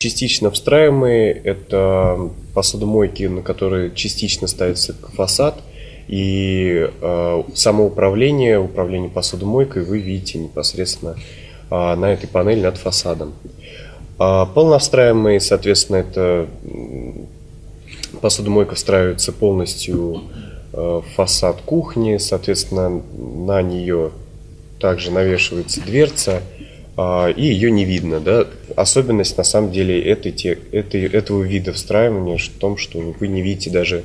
Частично встраиваемые – это посудомойки, на которые частично ставится фасад, и самоуправление, управление посудомойкой вы видите непосредственно на этой панели над фасадом. Полновстраиваемые, соответственно, это посудомойка встраивается полностью в фасад кухни, соответственно, на нее также навешивается дверца, и ее не видно. Да? Особенность на самом деле этого вида встраивания в том, что вы не видите даже,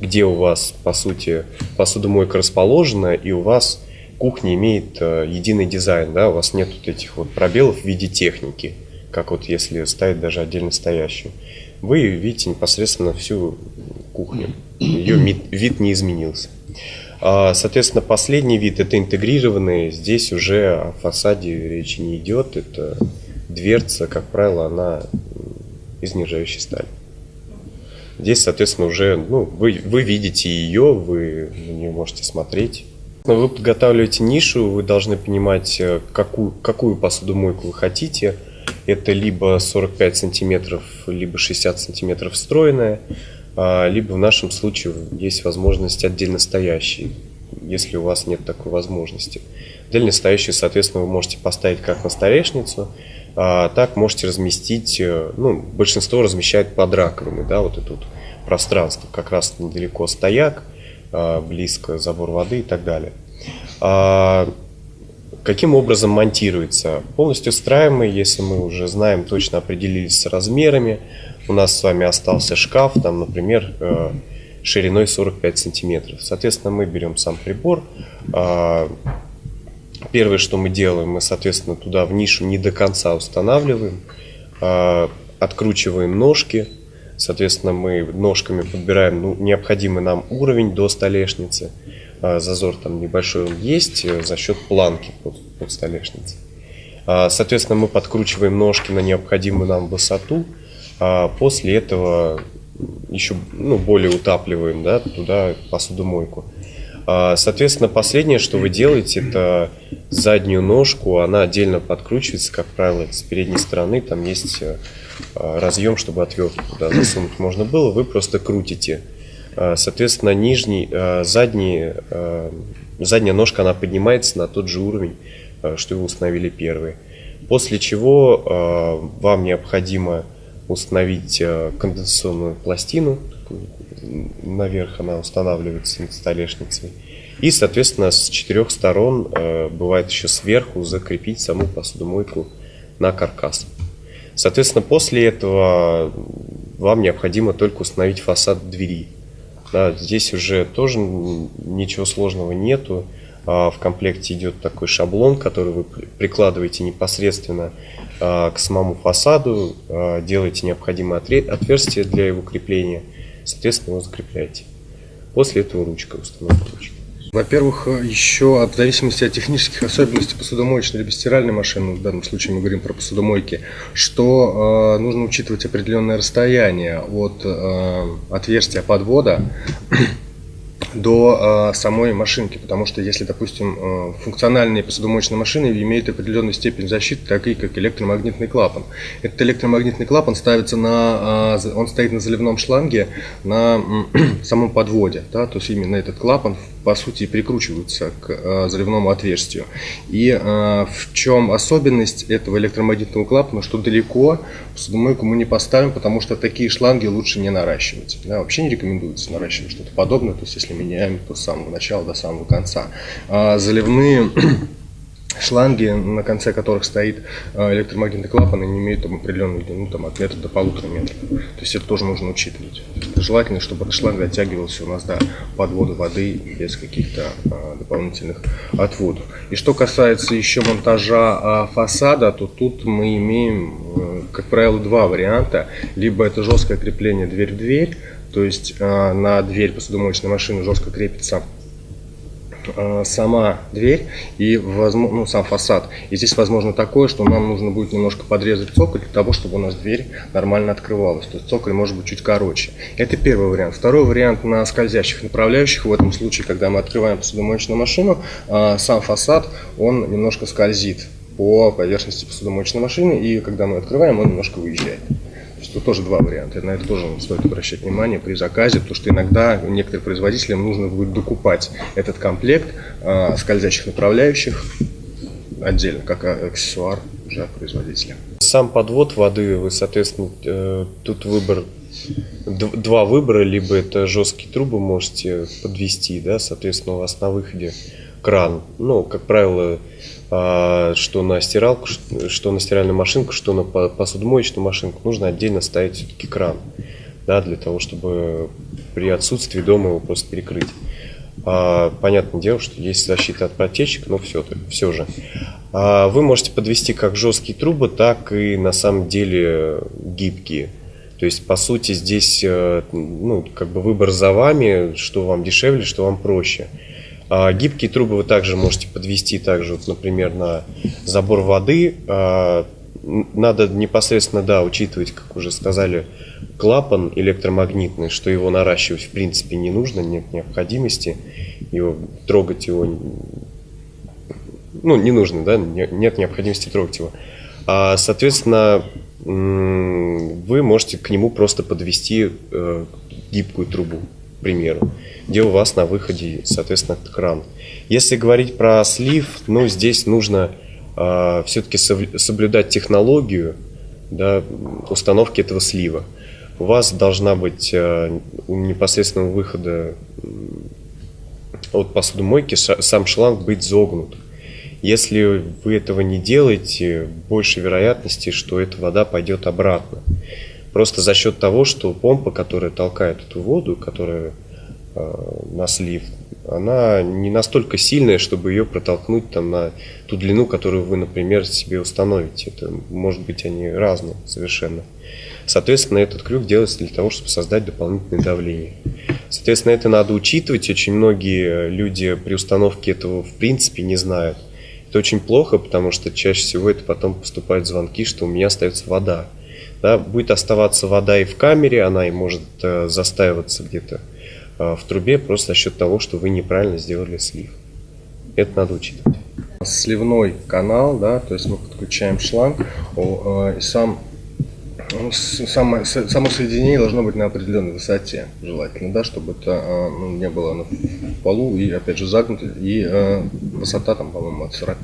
где у вас по сути посудомойка расположена, и у вас кухня имеет единый дизайн, да? У вас нет вот этих вот пробелов в виде техники, как вот если ставить даже отдельно стоящую. Вы видите непосредственно всю кухню, ее вид не изменился. Соответственно, последний вид – это интегрированный. Здесь уже о фасаде речи не идет. Это дверца, как правило, она из нержавеющей стали. Здесь, соответственно, уже вы видите ее, вы на нее можете смотреть. Вы подготавливаете нишу, вы должны понимать, какую посудомойку вы хотите. Это либо 45 сантиметров, либо 60 сантиметров встроенная. Либо в нашем случае есть возможность отдельно стоящей, если у вас нет такой возможности. Отдельно стоящую, соответственно, вы можете поставить как на столешницу, так можете разместить, большинство размещает под раковиной, да, вот это вот пространство, как раз недалеко стояк, близко забор воды и так далее. Каким образом монтируется? Полностью встраиваемый, если мы уже знаем, точно определились с размерами. У нас с вами остался шкаф, там, например, шириной 45 сантиметров. Соответственно, мы берем сам прибор. Первое, что мы делаем, мы, соответственно, туда в нишу не до конца устанавливаем, откручиваем ножки. Соответственно, мы ножками подбираем необходимый нам уровень до столешницы. Зазор там небольшой он есть за счет планки под столешницей. Соответственно, мы подкручиваем ножки на необходимую нам высоту. После этого еще более утапливаем, да, туда посудомойку. Соответственно, последнее, что вы делаете, это заднюю ножку, она отдельно подкручивается, как правило, с передней стороны. Там есть разъем, чтобы отвертку туда засунуть можно было. Вы просто крутите. Соответственно, задняя ножка она поднимается на тот же уровень, что вы установили первый. После чего вам необходимо установить конденсационную пластину. Наверх она устанавливается над столешницей. И, соответственно, с 4 сторон, бывает еще сверху, закрепить саму посудомойку на каркас. Соответственно, после этого вам необходимо только установить фасад двери. Да, здесь уже тоже ничего сложного нету. В комплекте идет такой шаблон, который вы прикладываете непосредственно к самому фасаду, делаете необходимое отверстие для его крепления, соответственно, его закрепляете. После этого ручка, установка ручки. Во-первых, еще в зависимости от технических особенностей посудомоечной либо стиральной машины, в данном случае мы говорим про посудомойки, что нужно учитывать определенное расстояние от отверстия подвода до самой машинки, потому что если, допустим, функциональные посудомоечные машины имеют определенную степень защиты, такие как электромагнитный клапан. Этот электромагнитный клапан ставится он стоит на заливном шланге на самом подводе, да, то есть именно этот клапан по сути прикручивается к заливному отверстию. И в чем особенность этого электромагнитного клапана, что далеко посудомойку мы не поставим, потому что такие шланги лучше не наращивать. Да, вообще не рекомендуется наращивать что-то подобное, то есть если меняем то с самого начала до самого конца. Заливные шланги, на конце которых стоит электромагнитный клапан, они имеют определенную длину от метра до 1,5 метра. То есть это тоже нужно учитывать. Желательно, чтобы этот шланг дотягивался у нас до подвода воды без каких-то дополнительных отводов. И что касается еще монтажа фасада, то тут мы имеем, как правило, два варианта. Либо это жесткое крепление дверь в дверь, то есть на дверь посудомоечной машины жестко крепится сама дверь и сам фасад. И здесь возможно такое, что нам нужно будет немножко подрезать цоколь для того, чтобы у нас дверь нормально открывалась. То есть цоколь может быть чуть короче. Это первый вариант. Второй вариант на скользящих направляющих. В этом случае, когда мы открываем посудомоечную машину, сам фасад он немножко скользит по поверхности посудомоечной машины, и когда мы открываем, он немножко выезжает. То есть тут тоже два варианта. На это тоже стоит обращать внимание при заказе, потому что иногда некоторым производителям нужно будет докупать этот комплект скользящих направляющих отдельно, как аксессуар уже от производителя. Сам подвод воды, вы, соответственно, тут два выбора, либо это жесткие трубы можете подвести, да, соответственно, у вас на выходе кран, ну, как правило, что на стиралку, что на стиральную машинку, что на посудомоечную машинку, нужно отдельно ставить все-таки кран, да, для того, чтобы при отсутствии дома его просто перекрыть. Понятное дело, что есть защита от протечек, но все же. Вы можете подвести как жесткие трубы, так и на самом деле гибкие. То есть, по сути, здесь ну, как бы выбор за вами, что вам дешевле, что вам проще. Гибкие трубы вы также можете подвести, также, вот, например, на забор воды. Надо непосредственно, да, учитывать, как уже сказали, клапан электромагнитный, что его наращивать в принципе не нужно, нет необходимости трогать его, ну, не нужно, да, нет необходимости трогать его. Соответственно, вы можете к нему просто подвести гибкую трубу, к примеру, где у вас на выходе, соответственно, кран. Если говорить про слив, ну, здесь нужно все-таки соблюдать технологию, да, установки этого слива. У вас должна быть у непосредственного выхода от посудомойки сам шланг быть загнут. Если вы этого не делаете, больше вероятности, что эта вода пойдет обратно. Просто за счет того, что помпа, которая толкает эту воду, которая на слив, она не настолько сильная, чтобы ее протолкнуть там, на ту длину, которую вы, например, себе установите. Это, может быть, они разные совершенно. Соответственно, этот крюк делается для того, чтобы создать дополнительное давление. Соответственно, это надо учитывать. Очень многие люди при установке этого в принципе не знают. Это очень плохо, потому что чаще всего это потом поступают звонки, что у меня остается вода. Да, будет оставаться вода и в камере, она и может застаиваться где-то в трубе просто за счет того, что вы неправильно сделали слив. Это надо учитывать. Сливной канал, да, то есть мы подключаем шланг, и само соединение должно быть на определенной высоте, желательно, да, чтобы это не было в полу и, опять же, загнуто, и высота там, по-моему, от 40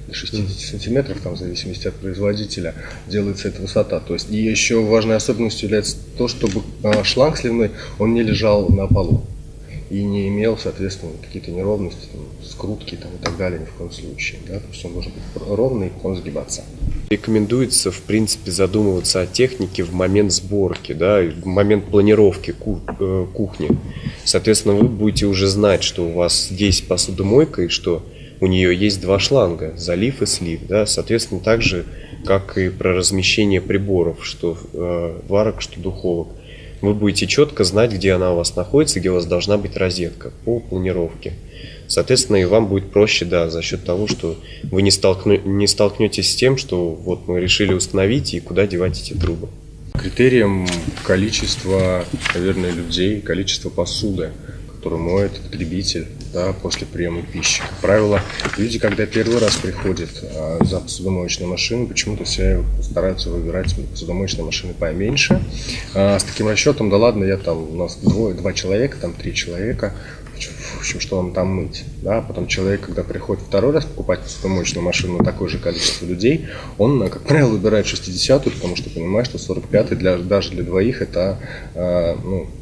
до 60 сантиметров, там, в зависимости от производителя, делается эта высота. То есть, и еще важной особенностью является то, чтобы шланг сливной, он не лежал на полу и не имел, соответственно, какие-то неровности, там, скрутки там, и так далее, ни в коем случае. Да? То есть он должен быть ровный и потом сгибаться. Рекомендуется, в принципе, задумываться о технике в момент сборки, да, в момент планировки кухни. Соответственно, вы будете уже знать, что у вас здесь посудомойка и что у нее есть два шланга, залив и слив. Да? Соответственно, так же, как и про размещение приборов, что варок, что духовок. Вы будете четко знать, где она у вас находится, где у вас должна быть розетка по планировке. Соответственно, и вам будет проще, да, за счет того, что вы не столкнетесь с тем, что вот мы решили установить и куда девать эти трубы. Критерием количества, наверное, людей, количество посуды, которую моет потребитель, да, после приема пищи. Как правило, люди, когда первый раз приходят за посудомоечной машиной, почему-то все стараются выбирать посудомоечные машины поменьше. С таким расчетом, да ладно, у нас два человека, там 3 человека, в общем, что вам там мыть. Да? Потом человек, когда приходит второй раз покупать посудомоечную машину на такое же количество людей, он, как правило, выбирает 60-ю, потому что понимает, что 45-й даже для двоих это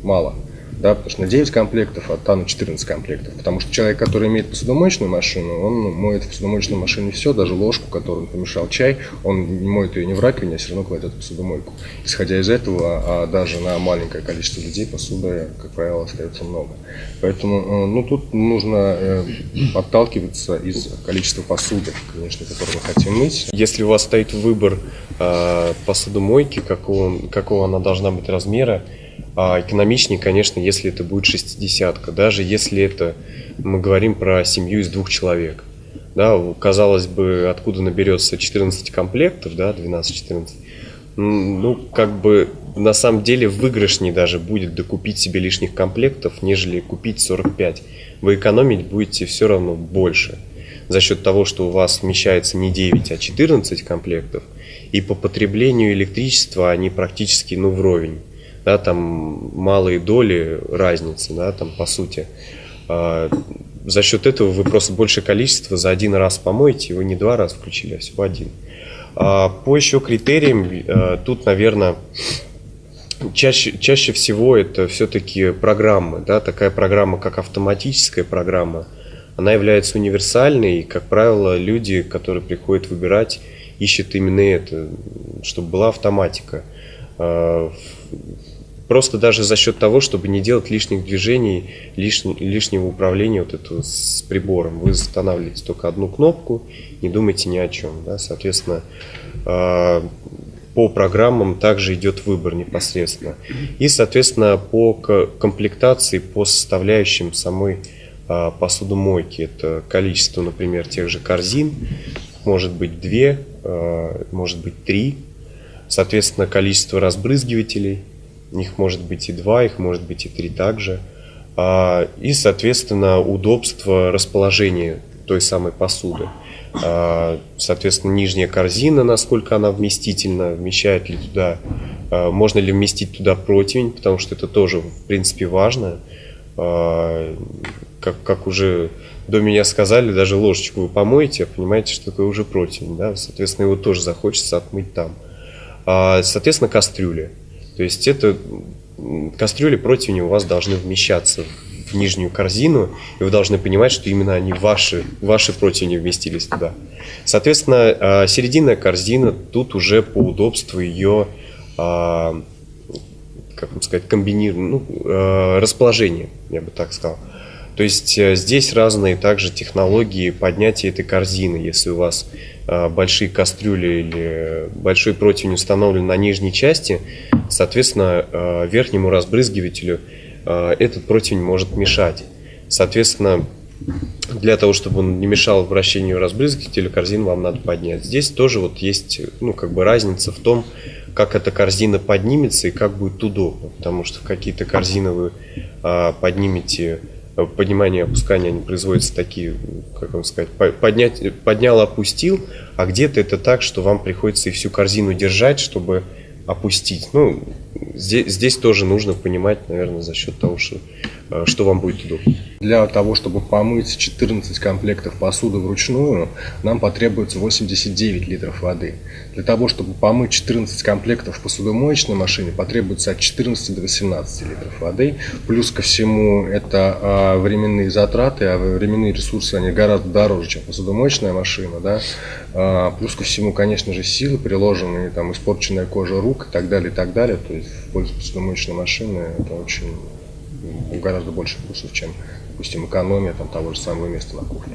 мало. Да, потому что на 9 комплектов, а там на 14 комплектов. Потому что человек, который имеет посудомоечную машину, он моет в посудомоечной машине все, даже ложку, которую он помешал чай, он не моет ее не в раковине, а все равно кладет в посудомойку. Исходя из этого, даже на маленькое количество людей посуды, как правило, остается много. Поэтому тут нужно отталкиваться из количества посуды, конечно, которую мы хотим мыть. Если у вас стоит выбор посудомойки, какого она должна быть размера, экономичнее, конечно, если это будет 60-ка, даже если это мы говорим про семью из 2 человек. Да, казалось бы, откуда наберется 14 комплектов, да, 12-14. Ну, как бы на самом деле выигрышнее даже будет докупить себе лишних комплектов, нежели купить 45. Вы экономить будете все равно больше. За счет того, что у вас вмещается не 9, а 14 комплектов. и по потреблению электричества они практически вровень. Да, там малые доли разницы, да, там по сути. За счет этого вы просто большее количество за один раз помоете, его не 2 раза включили, а всего 1. По еще критериям, тут, наверное, чаще всего это все-таки программы. Да, такая программа, как автоматическая программа, она является универсальной, и, как правило, люди, которые приходят выбирать, ищут именно это, чтобы была автоматика. Просто даже за счет того, чтобы не делать лишних движений, лишнего управления вот этого с прибором. Вы устанавливаете только одну кнопку, не думайте ни о чем. Да? Соответственно, по программам также идет выбор непосредственно. И, соответственно, по комплектации, по составляющим самой посудомойки. Это количество, например, тех же корзин. Может быть 2, может быть 3. Соответственно, количество разбрызгивателей. Их может быть и 2, их может быть и 3 также. И, соответственно, удобство расположения той самой посуды. Соответственно, нижняя корзина, насколько она вместительна, вмещает ли туда, можно ли вместить туда противень, потому что это тоже, в принципе, важно. Как уже до меня сказали, даже ложечку вы помоете, понимаете, что это уже противень. Да? Соответственно, его тоже захочется отмыть там. Соответственно, кастрюли. То есть это кастрюли противни у вас должны вмещаться в нижнюю корзину, и вы должны понимать, что именно они ваши противни вместились туда. Соответственно, серединная корзина, тут уже по удобству ее, как вам сказать, расположение, я бы так сказал. То есть здесь разные также технологии поднятия этой корзины. Если у вас большие кастрюли или большой противень установлен на нижней части, соответственно, верхнему разбрызгивателю этот противень может мешать. Соответственно, для того, чтобы он не мешал вращению разбрызгивателя, корзину вам надо поднять. Здесь тоже вот есть разница в том, как эта корзина поднимется и как будет удобно. Потому что какие-то корзины вы поднимете, поднимание и опускание, они производятся такие, как вам сказать, поднял, опустил, а где-то это так, что вам приходится и всю корзину держать, чтобы опустить. Здесь тоже нужно понимать, наверное, за счет того, что вам будет удобно. Для того, чтобы помыть 14 комплектов посуды вручную, нам потребуется 89 литров воды. Для того, чтобы помыть 14 комплектов в посудомоечной машине, потребуется от 14 до 18 литров воды. Плюс ко всему, это временные затраты, а временные ресурсы, они гораздо дороже, чем посудомоечная машина. Да? Плюс ко всему, конечно же, силы приложенные, там, испорченная кожа рук и так далее, и так далее. То есть в пользу посудомоечной машины это очень гораздо больше плюсов, чем, допустим, экономия того же самого места на кухне.